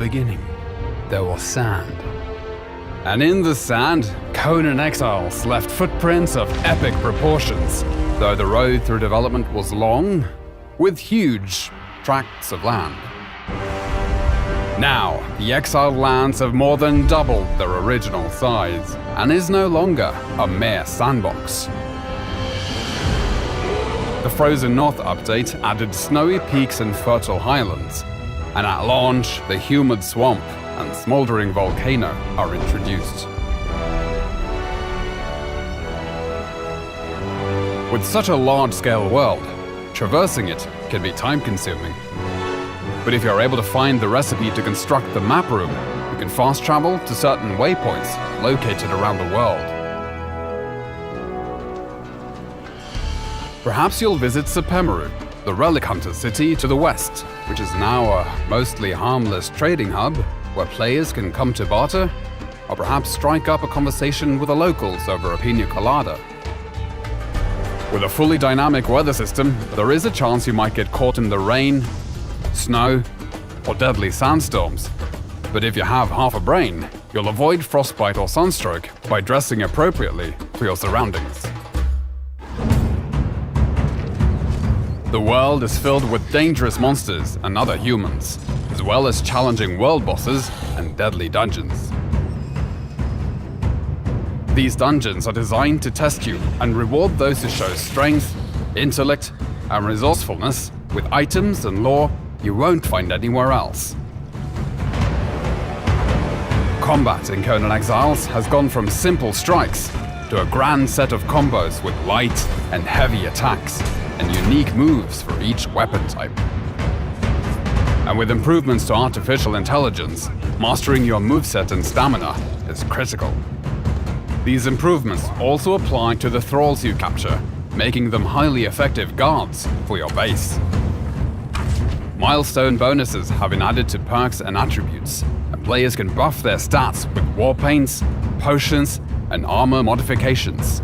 beginning, there was sand. And in the sand, Conan Exiles left footprints of epic proportions, though the road through development was long, with huge tracts of land. Now, the exiled lands have more than doubled their original size, and is no longer a mere sandbox. The Frozen North update added snowy peaks and fertile highlands, and at launch, the humid swamp and smoldering volcano are introduced. With such a large-scale world, traversing it can be time-consuming. But if you're able to find the recipe to construct the map room, you can fast travel to certain waypoints located around the world. Perhaps you'll visit Sepemiru, the relic hunter city to the west, which is now a mostly harmless trading hub where players can come to barter, or perhaps strike up a conversation with the locals over a pina colada. With a fully dynamic weather system, there is a chance you might get caught in the rain, snow, or deadly sandstorms. But if you have half a brain, you'll avoid frostbite or sunstroke by dressing appropriately for your surroundings. The world is filled with dangerous monsters and other humans, as well as challenging world bosses and deadly dungeons. These dungeons are designed to test you and reward those who show strength, intellect, and resourcefulness with items and lore you won't find anywhere else. Combat in Conan Exiles has gone from simple strikes to a grand set of combos with light and heavy attacks and unique moves for each weapon type. And with improvements to artificial intelligence, mastering your moveset and stamina is critical. These improvements also apply to the thralls you capture, making them highly effective guards for your base. Milestone bonuses have been added to perks and attributes, and players can buff their stats with war paints, potions, and armor modifications.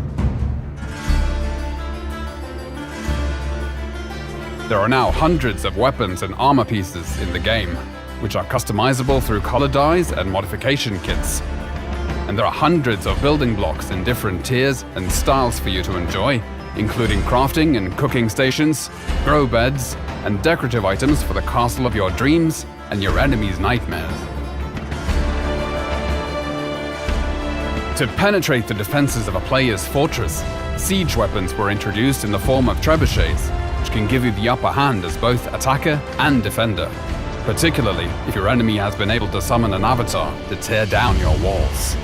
There are now hundreds of weapons and armor pieces in the game, which are customizable through color dyes and modification kits. And there are hundreds of building blocks in different tiers and styles for you to enjoy, including crafting and cooking stations, grow beds, and decorative items for the castle of your dreams and your enemy's nightmares. To penetrate the defenses of a player's fortress, siege weapons were introduced in the form of trebuchets, which can give you the upper hand as both attacker and defender, particularly if your enemy has been able to summon an avatar to tear down your walls.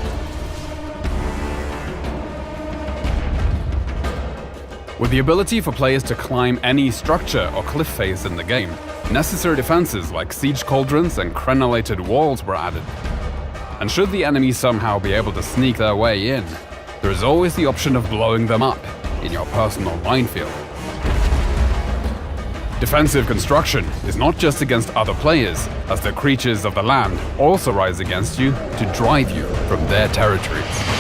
With the ability for players to climb any structure or cliff face in the game, necessary defenses like siege cauldrons and crenellated walls were added. And should the enemy somehow be able to sneak their way in, there is always the option of blowing them up in your personal minefield. Defensive construction is not just against other players, as the creatures of the land also rise against you to drive you from their territories.